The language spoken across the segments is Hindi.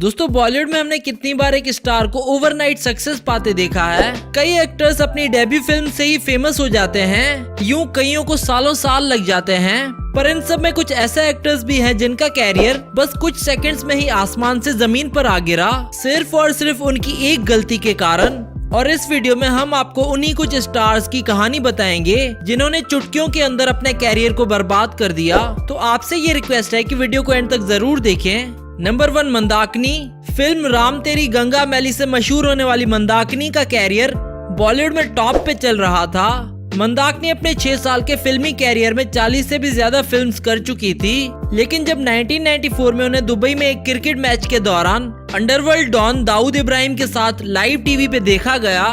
दोस्तों बॉलीवुड में हमने कितनी बार एक स्टार को ओवरनाइट सक्सेस पाते देखा है। कई एक्टर्स अपनी डेब्यू फिल्म से ही फेमस हो जाते हैं, यूं कईयों को सालों साल लग जाते हैं। पर इन सब में कुछ ऐसे एक्टर्स भी हैं जिनका कैरियर बस कुछ सेकंड्स में ही आसमान से जमीन पर आ गिरा, सिर्फ और सिर्फ उनकी एक गलती के कारण। और इस वीडियो में हम आपको उन्हीं कुछ स्टार्स की कहानी बताएंगे जिन्होंने चुटकियों के अंदर अपने कैरियर को बर्बाद कर दिया। तो आपसे ये रिक्वेस्ट है कि वीडियो को एंड तक जरूर देखें। नंबर 1, मंदाकिनी। फिल्म राम तेरी गंगा मैली से मशहूर होने वाली मंदाकिनी का कैरियर बॉलीवुड में टॉप पे चल रहा था। मंदाकिनी अपने 6 साल के फिल्मी कैरियर में 40 से भी ज्यादा फिल्म्स कर चुकी थी, लेकिन जब 1994 में उन्हें दुबई में एक क्रिकेट मैच के दौरान अंडरवर्ल्ड डॉन दाऊद इब्राहिम के साथ लाइव टीवी पे देखा गया,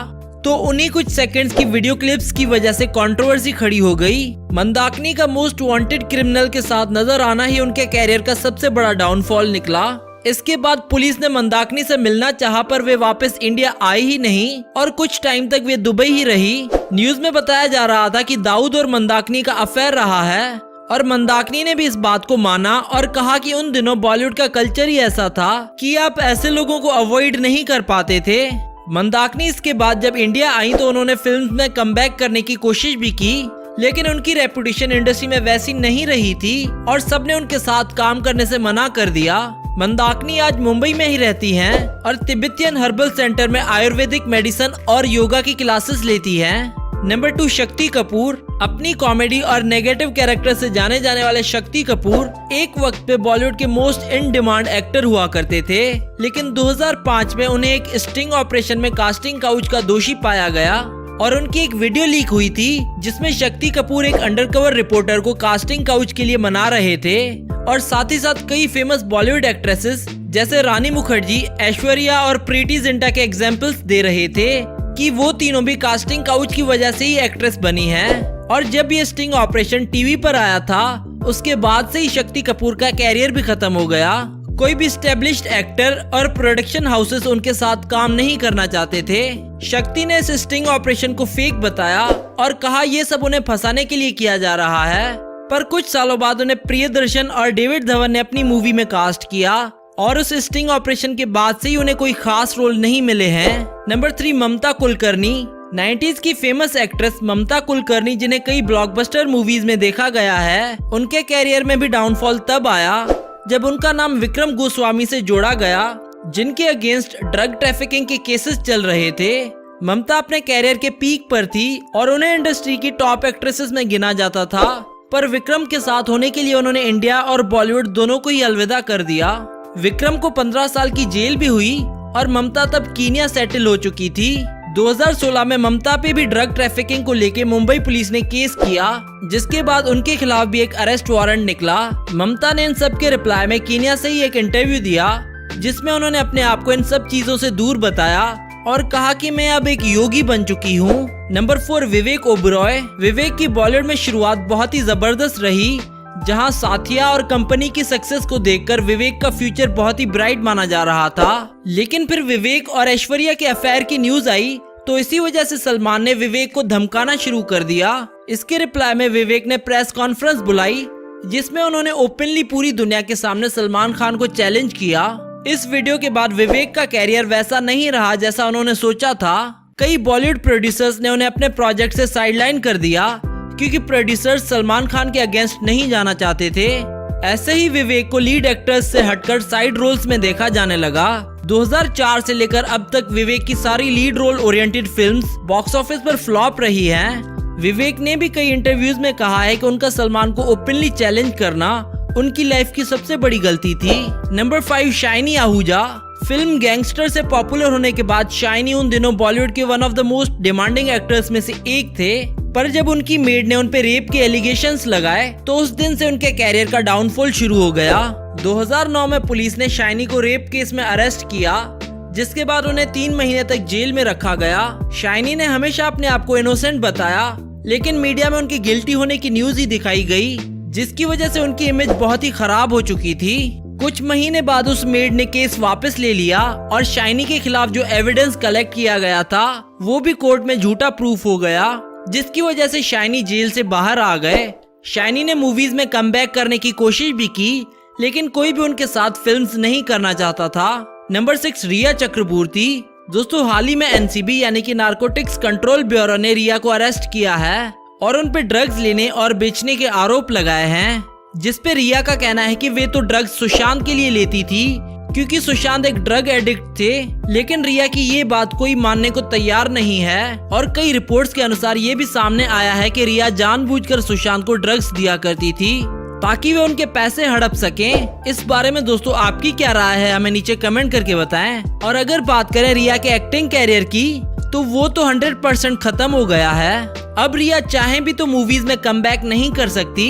तो उन्हीं कुछ सेकंड्स की वीडियो क्लिप्स की वजह से कंट्रोवर्सी खड़ी हो गई। मंदाकिनी का मोस्ट वांटेड क्रिमिनल के साथ नजर आना ही उनके कैरियर का सबसे बड़ा डाउनफॉल निकला। इसके बाद पुलिस ने मंदाकिनी से मिलना चाहा, पर वे वापस इंडिया आई ही नहीं और कुछ टाइम तक वे दुबई ही रही। न्यूज में बताया जा रहा था कि दाऊद और मंदाकिनी का अफेयर रहा है, और मंदाकिनी ने भी इस बात को माना और कहा कि उन दिनों बॉलीवुड का कल्चर ही ऐसा था कि आप ऐसे लोगों को अवॉइड नहीं कर पाते थे। मंदाकिनी इसके बाद जब इंडिया आई तो उन्होंने फिल्म में कमबैक करने की कोशिश भी की, लेकिन उनकी रेपुटेशन इंडस्ट्री में वैसी नहीं रही थी और सबने उनके साथ काम करने से मना कर दिया। मंदाकिनी आज मुंबई में ही रहती हैं और तिब्बतियन हर्बल सेंटर में आयुर्वेदिक मेडिसिन और योगा की क्लासेस लेती हैं। नंबर 2, शक्ति कपूर। अपनी कॉमेडी और नेगेटिव कैरेक्टर से जाने जाने वाले शक्ति कपूर एक वक्त पे बॉलीवुड के मोस्ट इन डिमांड एक्टर हुआ करते थे, लेकिन 2005 में उन्हें एक स्टिंग ऑपरेशन में कास्टिंग काउच का दोषी पाया गया और उनकी एक वीडियो लीक हुई थी जिसमें शक्ति कपूर एक अंडरकवर रिपोर्टर को कास्टिंग काउच के लिए मना रहे थे और साथ ही साथ कई फेमस बॉलीवुड एक्ट्रेसेस जैसे रानी मुखर्जी, ऐश्वर्या और प्रीति जिंटा के एग्जाम्पल्स दे रहे थे कि वो तीनों भी कास्टिंग काउच की वजह से ही एक्ट्रेस बनी हैं। और जब ये स्टिंग ऑपरेशन टीवी पर आया था उसके बाद से ही शक्ति कपूर का कैरियर भी खत्म हो गया। कोई भी एस्टेब्लिश्ड एक्टर और प्रोडक्शन हाउसेस उनके साथ काम नहीं करना चाहते थे। शक्ति ने इस स्टिंग ऑपरेशन को फेक बताया और कहा ये सब उन्हें फंसाने के लिए किया जा रहा है, पर कुछ सालों बाद उन्हें प्रियदर्शन और डेविड धवन ने अपनी मूवी में कास्ट किया और उस स्टिंग ऑपरेशन के बाद से ही उन्हें कोई खास रोल नहीं मिले हैं। नंबर 3, ममता कुलकर्णी। 90s की फेमस एक्ट्रेस ममता कुलकर्णी, जिन्हें कई ब्लॉकबस्टर मूवीज में देखा गया है, उनके कैरियर में भी डाउनफॉल तब आया जब उनका नाम विक्रम गोस्वामी से जोड़ा गया, जिनके अगेंस्ट ड्रग ट्रैफिकिंग के केसेस चल रहे थे। ममता अपने कैरियर के पीक पर थी और उन्हें इंडस्ट्री की टॉप एक्ट्रेसेस में गिना जाता था, पर विक्रम के साथ होने के लिए उन्होंने इंडिया और बॉलीवुड दोनों को ही अलविदा कर दिया। विक्रम को 15 साल की जेल भी हुई और ममता तब कीनिया सेटल हो चुकी थी। 2016 में ममता पे भी ड्रग ट्रैफिकिंग को लेके मुंबई पुलिस ने केस किया, जिसके बाद उनके खिलाफ भी एक अरेस्ट वारंट निकला। ममता ने इन सब के रिप्लाई में कीनिया से ही एक इंटरव्यू दिया जिसमें उन्होंने अपने आप को इन सब चीजों से दूर बताया और कहा कि मैं अब एक योगी बन चुकी हूँ। नंबर 4, विवेक ओबरॉय। विवेक की बॉलीवुड में शुरुआत बहुत ही जबरदस्त रही, जहां साथिया और कंपनी की सक्सेस को देखकर विवेक का फ्यूचर बहुत ही ब्राइट माना जा रहा था। लेकिन फिर विवेक और ऐश्वर्या के अफेयर की न्यूज आई तो इसी वजह से सलमान ने विवेक को धमकाना शुरू कर दिया। इसके रिप्लाई में विवेक ने प्रेस कॉन्फ्रेंस बुलाई जिसमें उन्होंने ओपनली पूरी दुनिया के सामने सलमान खान को चैलेंज किया। इस वीडियो के बाद विवेक का कैरियर वैसा नहीं रहा जैसा उन्होंने सोचा था। कई बॉलीवुड प्रोड्यूसर्स ने उन्हें अपने प्रोजेक्ट से साइडलाइन कर दिया क्योंकि प्रोड्यूसर्स सलमान खान के अगेंस्ट नहीं जाना चाहते थे। ऐसे ही विवेक को लीड एक्टर्स से हटकर साइड रोल्स में देखा जाने लगा। 2004 से लेकर अब तक विवेक की सारी lead role oriented films box office पर फ्लॉप रही हैं। विवेक ने भी कई इंटरव्यूज में कहा है कि उनका सलमान को ओपनली चैलेंज करना उनकी लाइफ की सबसे बड़ी गलती थी। Number 5, shiny Ahuja. Film gangster से पॉपुलर होने के बाद शाइनी उन दिनों बॉलीवुड के one of the most demanding actors में से एक थे, पर जब उनकी मेड ने उन पे रेप के एलिगेशंस लगाए तो उस दिन से उनके कैरियर का डाउनफॉल शुरू हो गया। 2009 में पुलिस ने शाइनी को रेप केस में अरेस्ट किया, जिसके बाद उन्हें 3 महीने तक जेल में रखा गया। शाइनी ने हमेशा अपने आप को इनोसेंट बताया, लेकिन मीडिया में उनकी गिल्टी होने की न्यूज ही दिखाई गई, जिसकी वजह से उनकी इमेज बहुत ही खराब हो चुकी थी। कुछ महीने बाद उस मेड ने केस वापस ले लिया और शाइनी के खिलाफ जो एविडेंस कलेक्ट किया गया था वो भी कोर्ट में झूठा प्रूफ हो गया, जिसकी वजह से शाइनी जेल से बाहर आ गए। शाइनी ने मूवीज में कमबैक करने की कोशिश भी की, लेकिन कोई भी उनके साथ फिल्म्स नहीं करना चाहता था। नंबर 6 रिया चक्रवर्ती। दोस्तों हाल ही में एनसीबी यानी कि नारकोटिक्स कंट्रोल ब्यूरो ने रिया को अरेस्ट किया है और उन पे ड्रग्स लेने और बेचने के आरोप लगाए हैं, जिसपे रिया का कहना है कि वे तो ड्रग्स सुशांत के लिए लेती थी क्योंकि सुशांत एक ड्रग एडिक्ट थे। लेकिन रिया की ये बात कोई मानने को तैयार नहीं है और कई रिपोर्ट्स के अनुसार ये भी सामने आया है कि रिया जानबूझकर सुशांत को ड्रग्स दिया करती थी ताकि वे उनके पैसे हड़प सकें। इस बारे में दोस्तों आपकी क्या राय है, हमें नीचे कमेंट करके बताएं। और अगर बात करें रिया के एक्टिंग कैरियर की तो वो तो 100% खत्म हो गया है। अब रिया चाहे भी तो मूवीज में कमबैक नहीं कर सकती।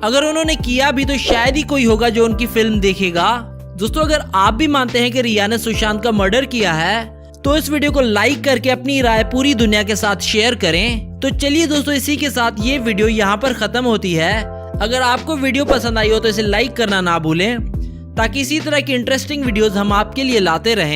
अगर उन्होंने किया भी तो शायद ही कोई होगा जो उनकी फिल्म देखेगा। दोस्तों अगर आप भी मानते हैं कि रिया ने सुशांत का मर्डर किया है तो इस वीडियो को लाइक करके अपनी राय पूरी दुनिया के साथ शेयर करें। तो चलिए दोस्तों इसी के साथ ये वीडियो यहाँ पर खत्म होती है। अगर आपको वीडियो पसंद आई हो तो इसे लाइक करना ना भूलें ताकि इसी तरह की इंटरेस्टिंग वीडियोस हम आपके लिए लाते रहें।